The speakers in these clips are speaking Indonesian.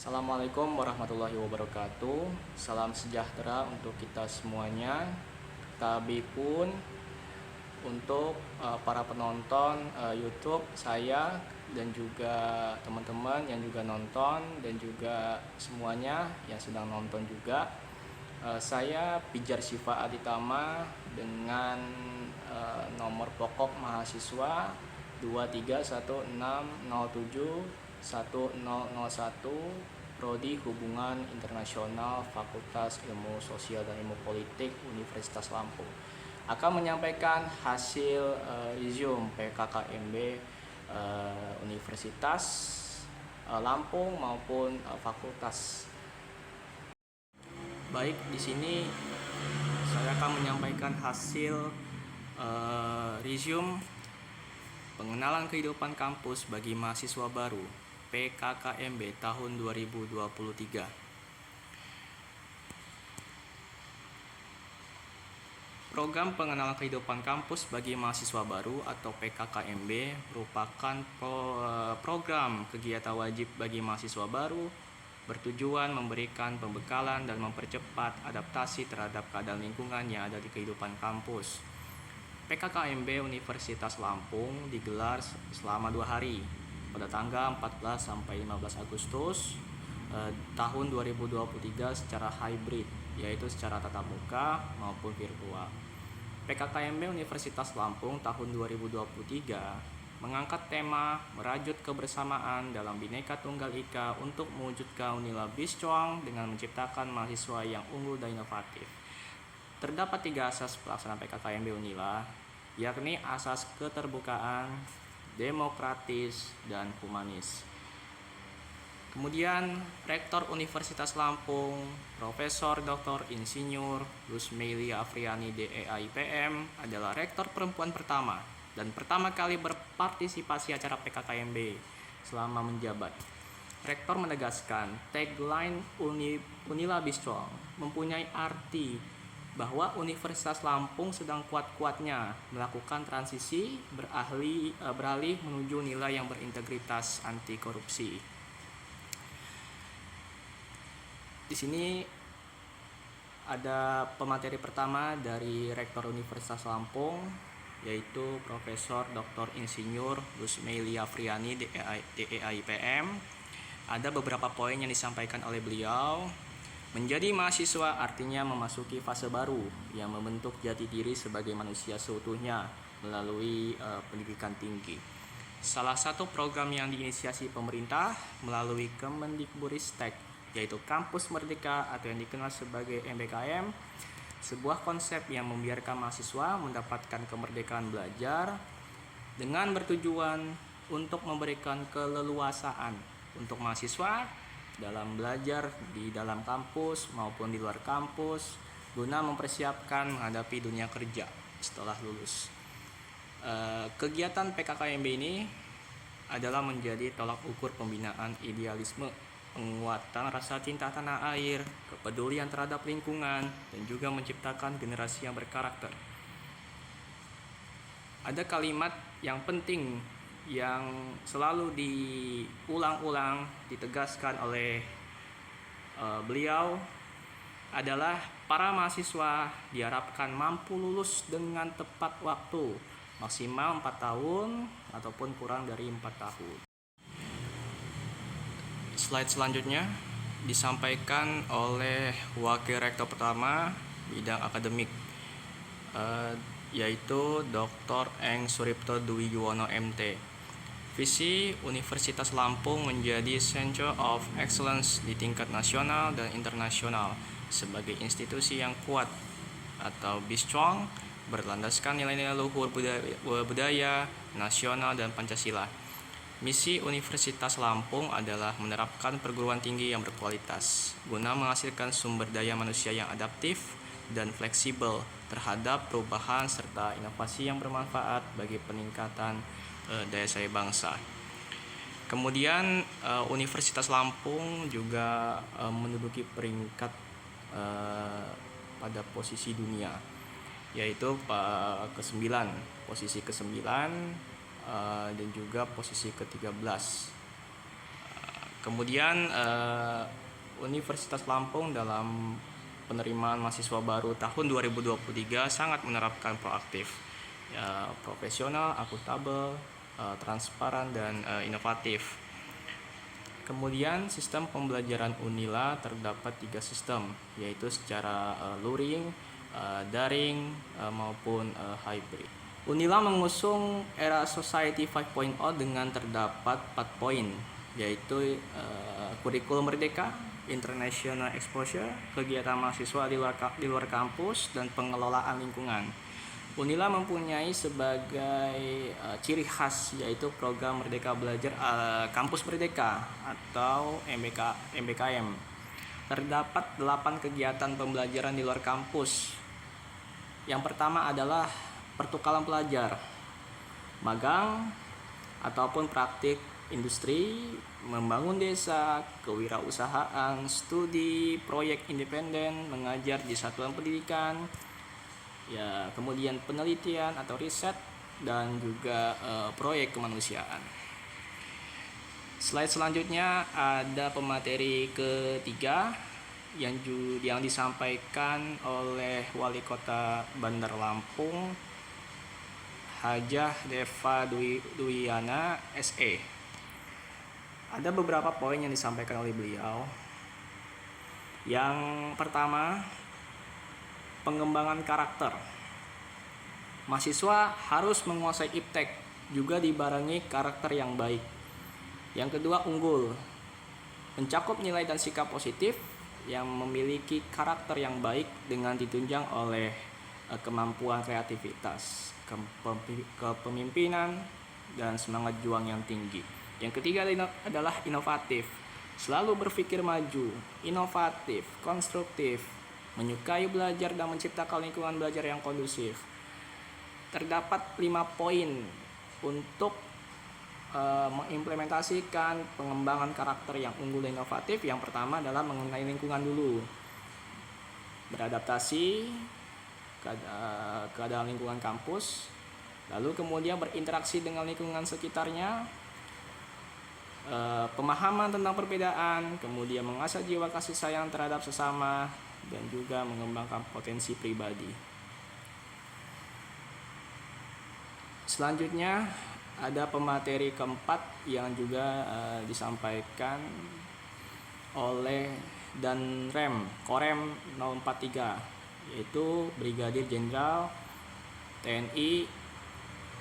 Assalamualaikum warahmatullahi wabarakatuh. Salam sejahtera untuk kita semuanya. Tapi pun untuk para penonton YouTube saya dan juga teman-teman yang juga nonton dan juga semuanya yang sedang nonton juga. Saya Pijar Syifa Aditama dengan nomor pokok mahasiswa 23160701001 Prodi Hubungan Internasional Fakultas Ilmu Sosial dan Ilmu Politik Universitas Lampung akan menyampaikan hasil resume PKKMB Universitas Lampung maupun fakultas. Baik, di sini saya akan menyampaikan hasil resume pengenalan kehidupan kampus bagi mahasiswa baru PKKMB tahun 2023. Program pengenalan kehidupan kampus bagi mahasiswa baru atau PKKMB merupakan program kegiatan wajib bagi mahasiswa baru bertujuan memberikan pembekalan dan mempercepat adaptasi terhadap keadaan lingkungan yang ada di kehidupan kampus. PKKMB Universitas Lampung digelar selama 2 hari pada tanggal 14 sampai 15 Agustus tahun 2023 secara hybrid, yaitu secara tatap muka maupun virtual. PKKMB Universitas Lampung tahun 2023 mengangkat tema merajut kebersamaan dalam Bhinneka Tunggal Ika untuk mewujudkan Unila Biscuang dengan menciptakan mahasiswa yang unggul dan inovatif. Terdapat 3 asas pelaksanaan PKKMB Unila, yakni asas keterbukaan, demokratis, dan humanis. Kemudian Rektor Universitas Lampung, Profesor Dr. Insinyur Rusmeili Afriani DEA-IPM adalah rektor perempuan pertama dan pertama kali berpartisipasi acara PKKMB selama menjabat. Rektor menegaskan tagline Unila Biscuang mempunyai arti bahwa Universitas Lampung sedang kuat-kuatnya melakukan transisi beralih menuju nilai yang berintegritas anti korupsi. Di sini ada pemateri pertama dari Rektor Universitas Lampung, yaitu Profesor Dr. Insinyur Rusmeili Afriani DEA-IPM. Ada beberapa poin yang disampaikan oleh beliau. Menjadi mahasiswa artinya memasuki fase baru yang membentuk jati diri sebagai manusia seutuhnya melalui pendidikan tinggi. Salah satu program yang diinisiasi pemerintah melalui Kemendikbudristek, yaitu Kampus Merdeka atau yang dikenal sebagai MBKM, sebuah konsep yang membiarkan mahasiswa mendapatkan kemerdekaan belajar dengan bertujuan untuk memberikan keleluasaan untuk mahasiswa dalam belajar di dalam kampus maupun di luar kampus guna mempersiapkan menghadapi dunia kerja setelah lulus. Kegiatan PKKMB ini adalah menjadi tolak ukur pembinaan idealisme, penguatan rasa cinta tanah air, kepedulian terhadap lingkungan, dan juga menciptakan generasi yang berkarakter. Ada kalimat yang penting yang selalu diulang-ulang, ditegaskan oleh beliau adalah para mahasiswa diharapkan mampu lulus dengan tepat waktu, maksimal 4 tahun ataupun kurang dari 4 tahun. Slide selanjutnya disampaikan oleh Wakil Rektor pertama bidang akademik, yaitu Dr. Eng Suripto Dwi Yuwono MT. Visi Universitas Lampung menjadi Center of Excellence di tingkat nasional dan internasional sebagai institusi yang kuat atau Biscuang berlandaskan nilai-nilai luhur budaya nasional dan Pancasila. Misi Universitas Lampung adalah menerapkan perguruan tinggi yang berkualitas guna menghasilkan sumber daya manusia yang adaptif dan fleksibel terhadap perubahan serta inovasi yang bermanfaat bagi peningkatan daya saing bangsa. Kemudian Universitas Lampung juga menduduki peringkat pada posisi dunia, yaitu posisi ke-9 dan juga posisi ke-13. Kemudian Universitas Lampung dalam penerimaan mahasiswa baru tahun 2023 sangat menerapkan proaktif, profesional, akuntabel, transparan, dan inovatif. Kemudian sistem pembelajaran Unila terdapat 3 sistem, yaitu secara luring, daring, maupun hybrid. Unila mengusung era Society 5.0 dengan terdapat 4 poin, yaitu kurikulum merdeka, international exposure, kegiatan mahasiswa di luar kampus, dan pengelolaan lingkungan. Unila mempunyai sebagai ciri khas yaitu program Merdeka Belajar Kampus Merdeka atau MBKM. Terdapat 8 kegiatan pembelajaran di luar kampus. Yang pertama adalah pertukaran pelajar, magang ataupun praktik industri, membangun desa, kewirausahaan, studi, proyek independen, mengajar di satuan pendidikan, kemudian penelitian atau riset, dan juga proyek kemanusiaan. Slide selanjutnya ada pemateri ketiga yang disampaikan oleh Wali Kota Bandar Lampung, Hajah Deva Dwiyana SE. Ada beberapa poin yang disampaikan oleh beliau. Yang pertama, pengembangan karakter. Mahasiswa harus menguasai iptek, juga dibarengi karakter yang baik. Yang kedua, unggul. Mencakup nilai dan sikap positif yang memiliki karakter yang baik dengan ditunjang oleh kemampuan kreativitas, kepemimpinan, dan semangat juang yang tinggi. Yang ketiga adalah inovatif. Selalu berpikir maju, inovatif, konstruktif, menyukai belajar dan menciptakan lingkungan belajar yang kondusif. Terdapat 5 poin untuk mengimplementasikan pengembangan karakter yang unggul dan inovatif. Yang pertama adalah mengenai lingkungan dulu. Beradaptasi keadaan lingkungan kampus, lalu kemudian berinteraksi dengan lingkungan sekitarnya, pemahaman tentang perbedaan, kemudian mengasah jiwa kasih sayang terhadap sesama, dan juga mengembangkan potensi pribadi. Selanjutnya ada pemateri keempat yang juga disampaikan oleh Danrem Korem 043, yaitu Brigadir Jenderal TNI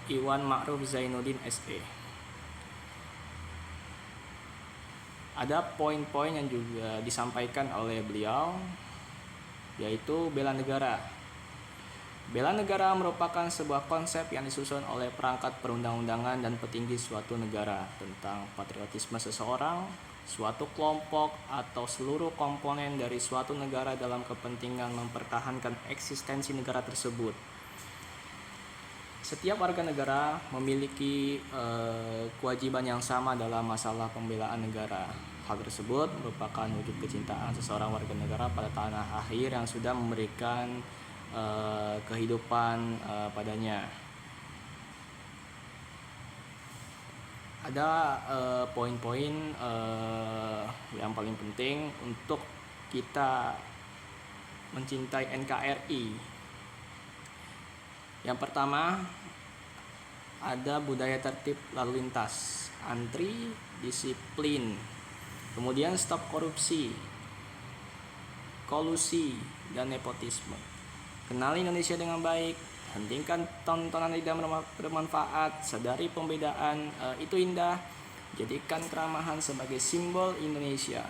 Iwan Ma'ruf Zainuddin SE. Ada poin-poin yang juga disampaikan oleh beliau, yaitu bela negara. Bela negara merupakan sebuah konsep yang disusun oleh perangkat perundang-undangan dan petinggi suatu negara tentang patriotisme seseorang, suatu kelompok, atau seluruh komponen dari suatu negara dalam kepentingan mempertahankan eksistensi negara tersebut. Setiap warga negara memiliki kewajiban yang sama dalam masalah pembelaan negara. Hal tersebut merupakan wujud kecintaan seseorang warga negara pada tanah air yang sudah memberikan kehidupan padanya. Ada poin-poin yang paling penting untuk kita mencintai NKRI. Yang pertama, ada budaya tertib lalu lintas, antri, disiplin, kemudian stop korupsi, kolusi, dan nepotisme. Kenali Indonesia dengan baik, hentikan tontonan tidak bermanfaat, sadari pembedaan itu indah, jadikan keramahan sebagai simbol Indonesia.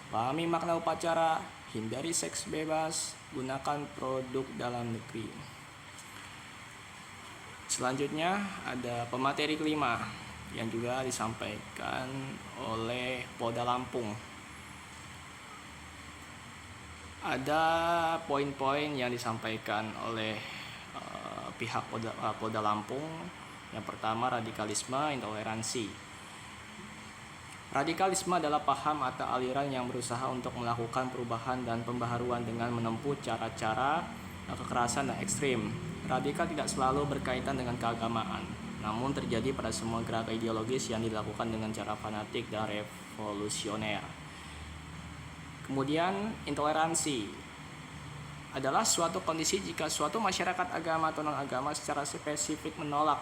Pahami makna upacara, hindari seks bebas, gunakan produk dalam negeri. Selanjutnya ada pemateri kelima yang juga disampaikan oleh Polda Lampung. Ada poin-poin yang disampaikan oleh pihak Polda Lampung. Yang pertama, radikalisme, intoleransi. Radikalisme adalah paham atau aliran yang berusaha untuk melakukan perubahan dan pembaharuan dengan menempuh cara-cara kekerasan dan ekstrim. Radikal tidak selalu berkaitan dengan keagamaan, namun terjadi pada semua gerakan ideologis yang dilakukan dengan cara fanatik dan revolusioner. Kemudian intoleransi adalah suatu kondisi jika suatu masyarakat agama atau non-agama secara spesifik menolak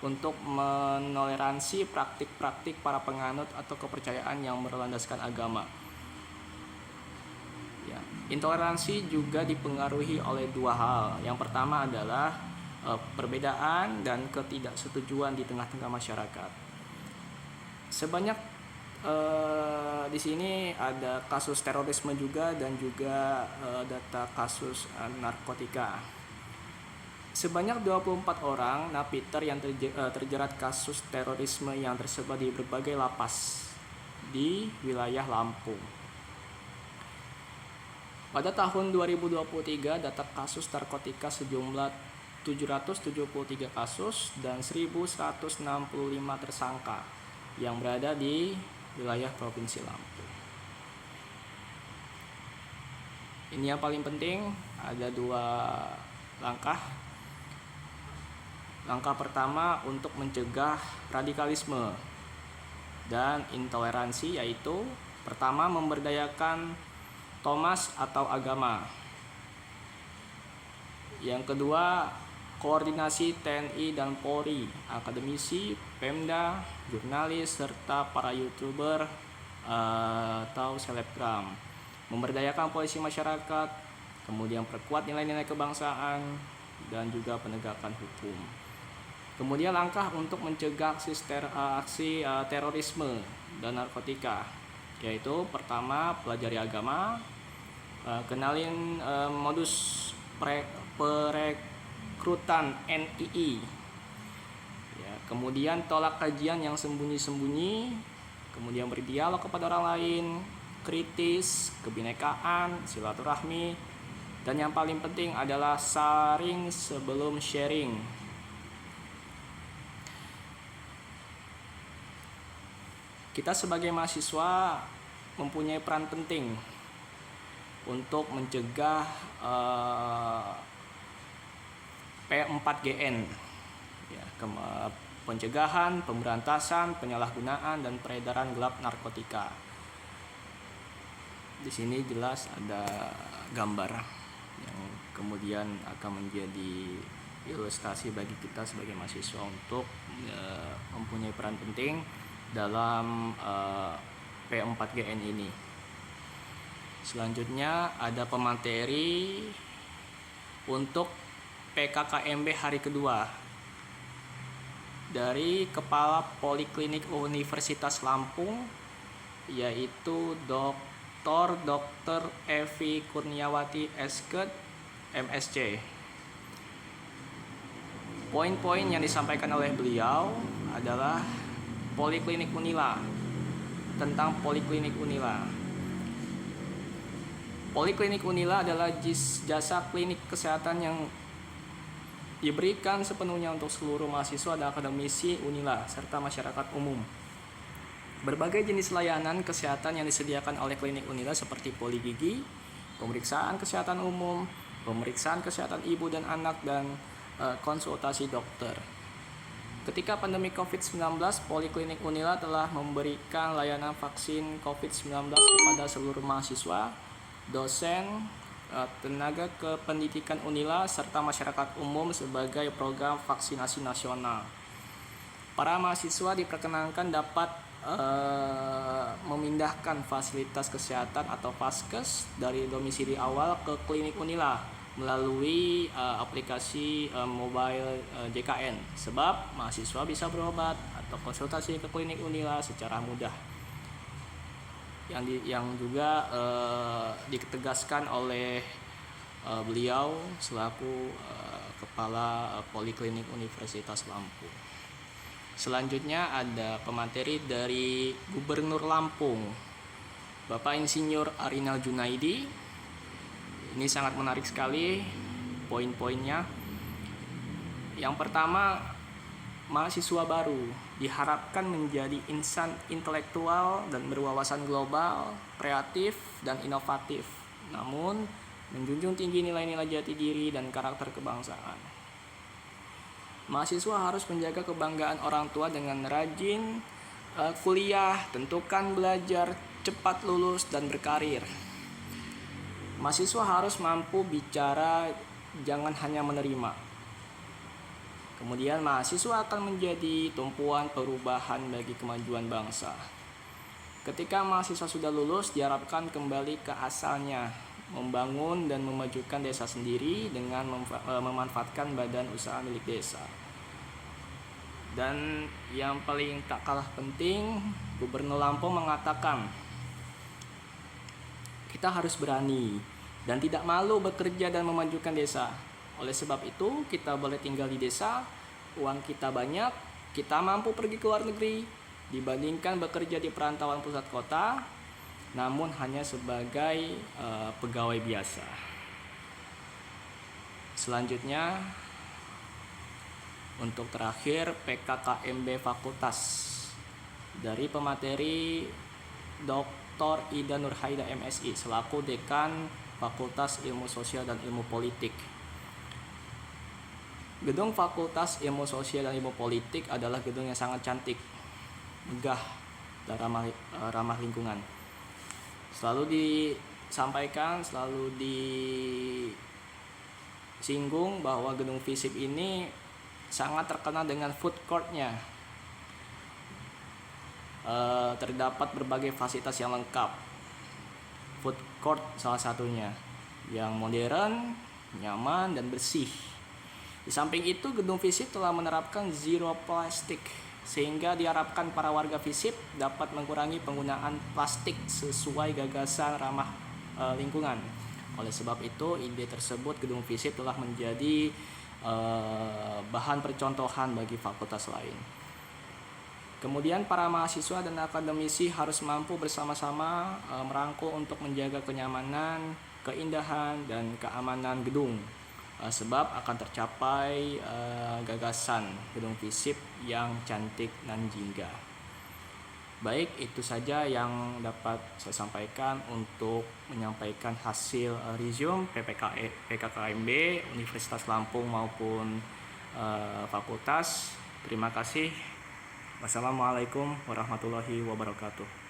untuk menoleransi praktik-praktik para penganut atau kepercayaan yang berlandaskan agama. Ya, intoleransi juga dipengaruhi oleh dua hal. Yang pertama adalah perbedaan dan ketidaksetujuan di tengah-tengah masyarakat. Sebanyak di sini ada kasus terorisme juga dan juga data kasus narkotika. Sebanyak 24 orang napiter yang terjerat kasus terorisme yang tersebar di berbagai lapas di wilayah Lampung. Pada tahun 2023, data kasus narkotika sejumlah 773 kasus dan 1.165 tersangka yang berada di wilayah Provinsi Lampung. Ini yang paling penting, ada dua langkah. Langkah pertama untuk mencegah radikalisme dan intoleransi, yaitu pertama memberdayakan Thomas atau agama. Yang kedua, koordinasi TNI dan Polri, akademisi, Pemda, jurnalis, serta para YouTuber atau selebgram. Memberdayakan polisi masyarakat, kemudian perkuat nilai-nilai kebangsaan, dan juga penegakan hukum. Kemudian langkah untuk mencegah aksi terorisme dan narkotika, yaitu pertama pelajari agama, kenalin modus perekrutan NII. Kemudian tolak kajian yang sembunyi-sembunyi, kemudian berdialog kepada orang lain, kritis, kebinekaan, silaturahmi, dan yang paling penting adalah saring sebelum sharing. Kita sebagai mahasiswa mempunyai peran penting untuk mencegah P4GN, pencegahan, pemberantasan, penyalahgunaan, dan peredaran gelap narkotika. Di sini jelas ada gambar yang kemudian akan menjadi ilustrasi bagi kita sebagai mahasiswa untuk mempunyai peran penting dalam P4GN ini. Selanjutnya ada pemateri untuk PKKMB hari kedua dari Kepala Poliklinik Universitas Lampung, yaitu Dr. Evi Kurniawati Esket, MSc. Poin-poin yang disampaikan oleh beliau adalah Poliklinik Unila, tentang Poliklinik Unila. Poliklinik Unila adalah jasa klinik kesehatan yang diberikan sepenuhnya untuk seluruh mahasiswa dan akademisi Unila serta masyarakat umum. Berbagai jenis layanan kesehatan yang disediakan oleh klinik Unila seperti poligigi, pemeriksaan kesehatan umum, pemeriksaan kesehatan ibu dan anak, dan konsultasi dokter. Ketika pandemi COVID-19, Poliklinik Unila telah memberikan layanan vaksin COVID-19 kepada seluruh mahasiswa, dosen, tenaga kependidikan Unila, serta masyarakat umum sebagai program vaksinasi nasional. Para mahasiswa diperkenankan dapat memindahkan fasilitas kesehatan atau Vaskes dari domisili awal ke klinik Unila melalui aplikasi mobile JKN, sebab mahasiswa bisa berobat atau konsultasi ke klinik Unila secara mudah. Yang juga ditegaskan oleh beliau selaku Kepala Poliklinik Universitas Lampung. Selanjutnya ada pemateri dari Gubernur Lampung, Bapak Insinyur Arinal Junaidi. Ini sangat menarik sekali poin-poinnya. Yang pertama, mahasiswa baru diharapkan menjadi insan intelektual dan berwawasan global, kreatif dan inovatif, namun menjunjung tinggi nilai-nilai jati diri dan karakter kebangsaan. Mahasiswa harus menjaga kebanggaan orang tua dengan rajin kuliah, tentukan belajar cepat lulus dan berkarir. Mahasiswa harus mampu bicara, jangan hanya menerima. Kemudian mahasiswa akan menjadi tumpuan perubahan bagi kemajuan bangsa. Ketika mahasiswa sudah lulus, diharapkan kembali ke asalnya, membangun dan memajukan desa sendiri dengan memanfaatkan badan usaha milik desa. Dan yang paling tak kalah penting, Gubernur Lampung mengatakan kita harus berani dan tidak malu bekerja dan memajukan desa. Oleh sebab itu, kita boleh tinggal di desa, uang kita banyak, kita mampu pergi ke luar negeri dibandingkan bekerja di perantauan pusat kota, namun hanya sebagai pegawai biasa. Selanjutnya, untuk terakhir, PKKMB Fakultas dari pemateri Dr. Ida Nurhaida MSI selaku Dekan Fakultas Ilmu Sosial dan Ilmu Politik. Gedung Fakultas Ilmu Sosial dan Ilmu Politik adalah gedung yang sangat cantik, megah, dan ramah lingkungan. Selalu disampaikan, selalu disinggung bahwa gedung FISIP ini sangat terkenal dengan food court-nya. Terdapat berbagai fasilitas yang lengkap. Food court salah satunya, yang modern, nyaman, dan bersih. Di samping itu, gedung FISIP telah menerapkan zero plastik, sehingga diharapkan para warga FISIP dapat mengurangi penggunaan plastik sesuai gagasan ramah lingkungan. Oleh sebab itu, ide tersebut gedung FISIP telah menjadi bahan percontohan bagi fakultas lain. Kemudian para mahasiswa dan akademisi harus mampu bersama-sama merangkul untuk menjaga kenyamanan, keindahan, dan keamanan gedung, sebab akan tercapai gagasan gedung FISIP yang cantik dan jingga. Baik, itu saja yang dapat saya sampaikan untuk menyampaikan hasil resume PKKMB Universitas Lampung maupun fakultas. Terima kasih. Wassalamualaikum warahmatullahi wabarakatuh.